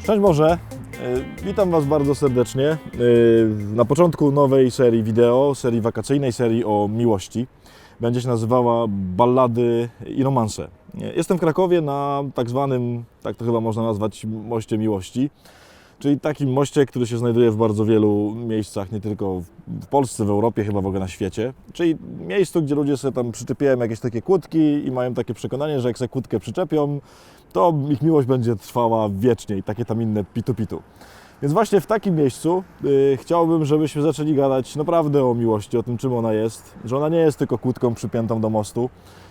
Cześć Boże, witam Was bardzo serdecznie na początku nowej serii wideo, serii wakacyjnej, serii o miłości. Będzie się nazywała Ballady i romanse. Jestem w Krakowie na tak zwanym, tak to chyba można nazwać, moście miłości. Czyli takim moście, który się znajduje w bardzo wielu miejscach, nie tylko w Polsce, w Europie, chyba w ogóle na świecie. Czyli miejscu, gdzie ludzie sobie tam przyczepiają jakieś takie kłódki i mają takie przekonanie, że jak sobie kłódkę przyczepią, to ich miłość będzie trwała wiecznie i takie tam inne pitu-pitu. Więc właśnie w takim miejscu chciałbym, żebyśmy zaczęli gadać naprawdę o miłości, o tym, czym ona jest, że ona nie jest tylko kłódką przypiętą do mostu,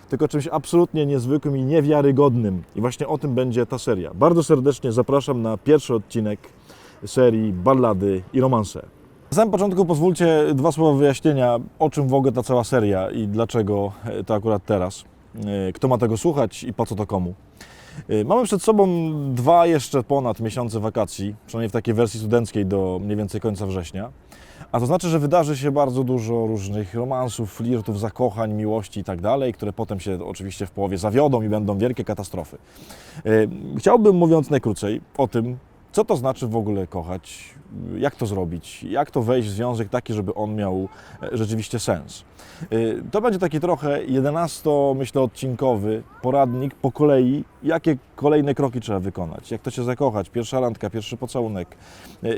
tylko czymś absolutnie niezwykłym i niewiarygodnym. I właśnie o tym będzie ta seria. Bardzo serdecznie zapraszam na pierwszy odcinek serii Ballady i romanse. Na samym początku pozwólcie dwa słowa wyjaśnienia, o czym w ogóle ta cała seria i dlaczego to akurat teraz. Kto ma tego słuchać i po co to komu. Mamy przed sobą dwa jeszcze ponad miesiące wakacji, przynajmniej w takiej wersji studenckiej do mniej więcej końca września. A to znaczy, że wydarzy się bardzo dużo różnych romansów, flirtów, zakochań, miłości i tak dalej, które potem się oczywiście w połowie zawiodą i będą wielkie katastrofy. Chciałbym, mówiąc najkrócej, o tym, co to znaczy w ogóle kochać, jak to zrobić, jak to wejść w związek taki, żeby on miał rzeczywiście sens. To będzie taki trochę 11-odcinkowy poradnik po kolei, jakie kolejne kroki trzeba wykonać, jak to się zakochać, pierwsza randka, pierwszy pocałunek,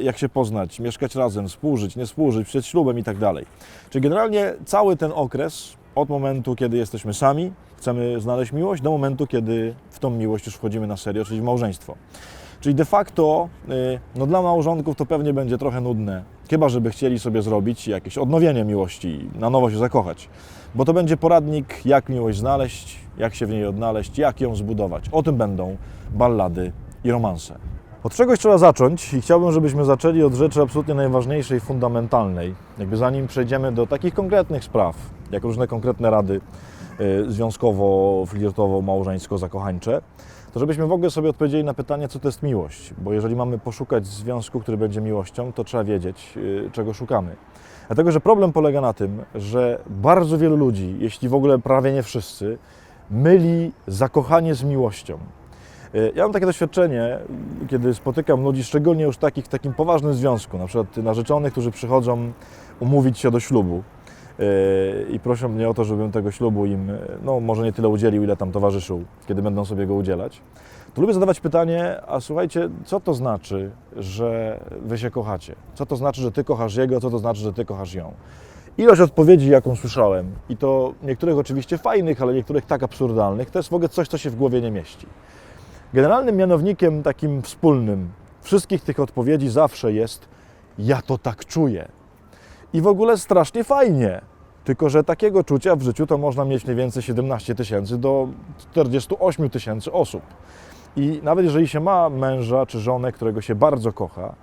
jak się poznać, mieszkać razem, współżyć, nie współżyć, przed ślubem i tak dalej. Czyli generalnie cały ten okres od momentu, kiedy jesteśmy sami, chcemy znaleźć miłość, do momentu, kiedy w tą miłość już wchodzimy na serio, czyli w małżeństwo. Czyli de facto dla małżonków to pewnie będzie trochę nudne, chyba żeby chcieli sobie zrobić jakieś odnowienie miłości, na nowo się zakochać. Bo to będzie poradnik, jak miłość znaleźć, jak się w niej odnaleźć, jak ją zbudować. O tym będą ballady i romanse. Od czegoś trzeba zacząć i chciałbym, żebyśmy zaczęli od rzeczy absolutnie najważniejszej, fundamentalnej. Jakby zanim przejdziemy do takich konkretnych spraw, jak różne konkretne rady związkowo, flirtowo, małżeńsko, zakochańcze, to żebyśmy w ogóle sobie odpowiedzieli na pytanie, co to jest miłość. Bo jeżeli mamy poszukać związku, który będzie miłością, to trzeba wiedzieć, czego szukamy. Dlatego, że problem polega na tym, że bardzo wielu ludzi, jeśli w ogóle prawie nie wszyscy, myli zakochanie z miłością. Ja mam takie doświadczenie, kiedy spotykam ludzi, szczególnie już takich w takim poważnym związku, na przykład narzeczonych, którzy przychodzą umówić się do ślubu i proszą mnie o to, żebym tego ślubu im, może nie tyle udzielił, ile tam towarzyszył, kiedy będą sobie go udzielać, to lubię zadawać pytanie, a słuchajcie, co to znaczy, że wy się kochacie? Co to znaczy, że ty kochasz jego, co to znaczy, że ty kochasz ją? Ilość odpowiedzi, jaką słyszałem, i to niektórych oczywiście fajnych, ale niektórych tak absurdalnych, to jest w ogóle coś, co się w głowie nie mieści. Generalnym mianownikiem takim wspólnym wszystkich tych odpowiedzi zawsze jest: ja to tak czuję. I w ogóle strasznie fajnie, tylko że takiego czucia w życiu to można mieć mniej więcej 17 000 do 48 000 osób. I nawet jeżeli się ma męża czy żonę, którego się bardzo kocha,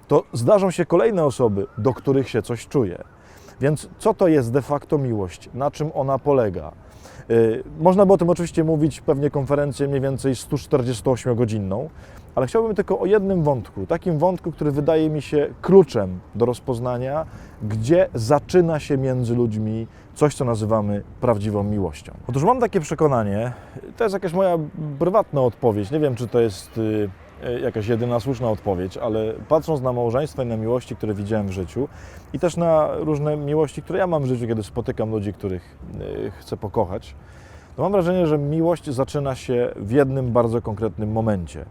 to zdarzą się kolejne osoby, do których się coś czuje. Więc co to jest de facto miłość? Na czym ona polega? Można by o tym oczywiście mówić, pewnie konferencję mniej więcej 148-godzinną, ale chciałbym tylko o jednym wątku, takim wątku, który wydaje mi się kluczem do rozpoznania, gdzie zaczyna się między ludźmi coś, co nazywamy prawdziwą miłością. Otóż mam takie przekonanie, to jest jakaś moja prywatna odpowiedź, nie wiem, czy to jest jakaś jedyna słuszna odpowiedź, ale patrząc na małżeństwa i na miłości, które widziałem w życiu i też na różne miłości, które ja mam w życiu, kiedy spotykam ludzi, których chcę pokochać, to mam wrażenie, że miłość zaczyna się w jednym bardzo konkretnym momencie.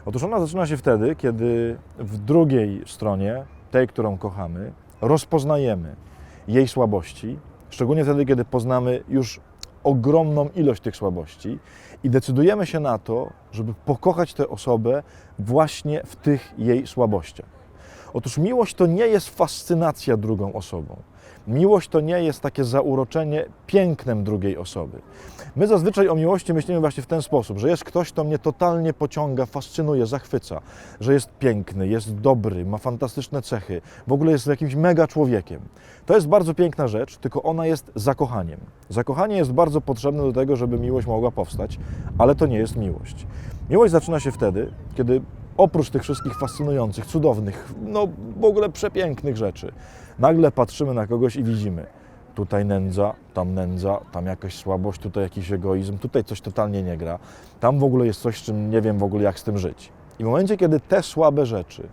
Otóż ona zaczyna się wtedy, kiedy w drugiej stronie, tej, którą kochamy, rozpoznajemy jej słabości, szczególnie wtedy, kiedy poznamy już ogromną ilość tych słabości i decydujemy się na to, żeby pokochać tę osobę właśnie w tych jej słabościach. Otóż miłość to nie jest fascynacja drugą osobą. Miłość to nie jest takie zauroczenie pięknem drugiej osoby. My zazwyczaj o miłości myślimy właśnie w ten sposób, że jest ktoś, kto mnie totalnie pociąga, fascynuje, zachwyca, że jest piękny, jest dobry, ma fantastyczne cechy, w ogóle jest jakimś mega człowiekiem. To jest bardzo piękna rzecz, tylko ona jest zakochaniem. Zakochanie jest bardzo potrzebne do tego, żeby miłość mogła powstać, ale to nie jest miłość. Miłość zaczyna się wtedy, kiedy oprócz tych wszystkich fascynujących, cudownych, w ogóle przepięknych rzeczy, nagle patrzymy na kogoś i widzimy: tutaj nędza, tam jakaś słabość, tutaj jakiś egoizm, tutaj coś totalnie nie gra, tam w ogóle jest coś, z czym nie wiem w ogóle jak z tym żyć. I w momencie, kiedy te słabe rzeczy,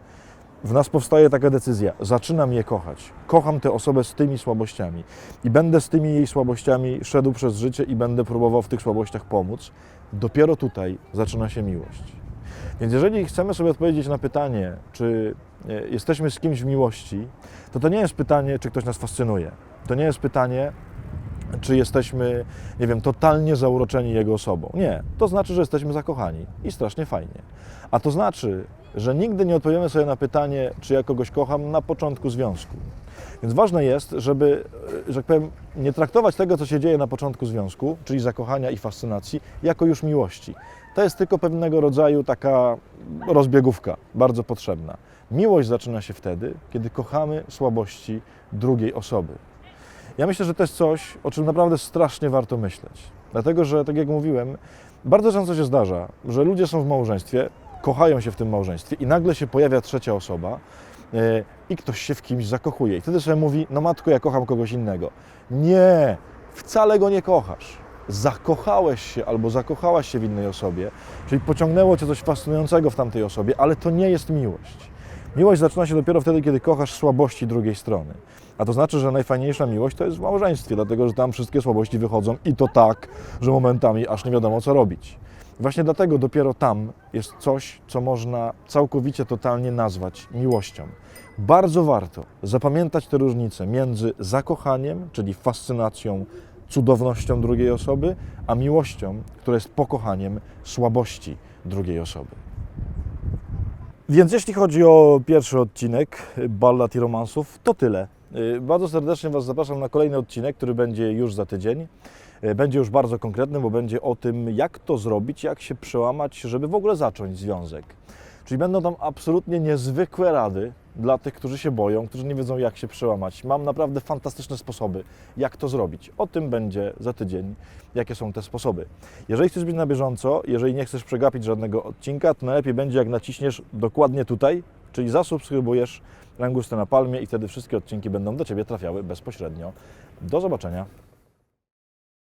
w nas powstaje taka decyzja, zaczynam je kochać, kocham tę osobę z tymi słabościami i będę z tymi jej słabościami szedł przez życie i będę próbował w tych słabościach pomóc, dopiero tutaj zaczyna się miłość. Więc jeżeli chcemy sobie odpowiedzieć na pytanie, czy jesteśmy z kimś w miłości, to nie jest pytanie, czy ktoś nas fascynuje. To nie jest pytanie, czy jesteśmy, nie wiem, totalnie zauroczeni jego osobą. Nie, to znaczy, że jesteśmy zakochani i strasznie fajnie. A to znaczy, że nigdy nie odpowiemy sobie na pytanie, czy ja kogoś kocham na początku związku. Więc ważne jest, żeby, że tak powiem, nie traktować tego, co się dzieje na początku związku, czyli zakochania i fascynacji, jako już miłości. To jest tylko pewnego rodzaju taka rozbiegówka, bardzo potrzebna. Miłość zaczyna się wtedy, kiedy kochamy słabości drugiej osoby. Ja myślę, że to jest coś, o czym naprawdę strasznie warto myśleć. Dlatego, że tak jak mówiłem, bardzo często się zdarza, że ludzie są w małżeństwie, kochają się w tym małżeństwie i nagle się pojawia trzecia osoba i ktoś się w kimś zakochuje. I wtedy sobie mówi, no matko, ja kocham kogoś innego. Nie, wcale go nie kochasz. Zakochałeś się albo zakochałaś się w innej osobie, czyli pociągnęło cię coś fascynującego w tamtej osobie, ale to nie jest miłość. Miłość zaczyna się dopiero wtedy, kiedy kochasz słabości drugiej strony. A to znaczy, że najfajniejsza miłość to jest w małżeństwie, dlatego że tam wszystkie słabości wychodzą i to tak, że momentami aż nie wiadomo co robić. Właśnie dlatego dopiero tam jest coś, co można całkowicie, totalnie nazwać miłością. Bardzo warto zapamiętać te różnice między zakochaniem, czyli fascynacją, cudownością drugiej osoby, a miłością, która jest pokochaniem słabości drugiej osoby. Więc jeśli chodzi o pierwszy odcinek Ballad i romansów, to tyle. Bardzo serdecznie Was zapraszam na kolejny odcinek, który będzie już za tydzień. Będzie już bardzo konkretny, bo będzie o tym, jak to zrobić, jak się przełamać, żeby w ogóle zacząć związek. Czyli będą tam absolutnie niezwykłe rady dla tych, którzy się boją, którzy nie wiedzą, jak się przełamać. Mam naprawdę fantastyczne sposoby, jak to zrobić. O tym będzie za tydzień, jakie są te sposoby. Jeżeli chcesz być na bieżąco, jeżeli nie chcesz przegapić żadnego odcinka, to najlepiej będzie, jak naciśniesz dokładnie tutaj, czyli zasubskrybujesz Langustę na Palmie i wtedy wszystkie odcinki będą do Ciebie trafiały bezpośrednio. Do zobaczenia.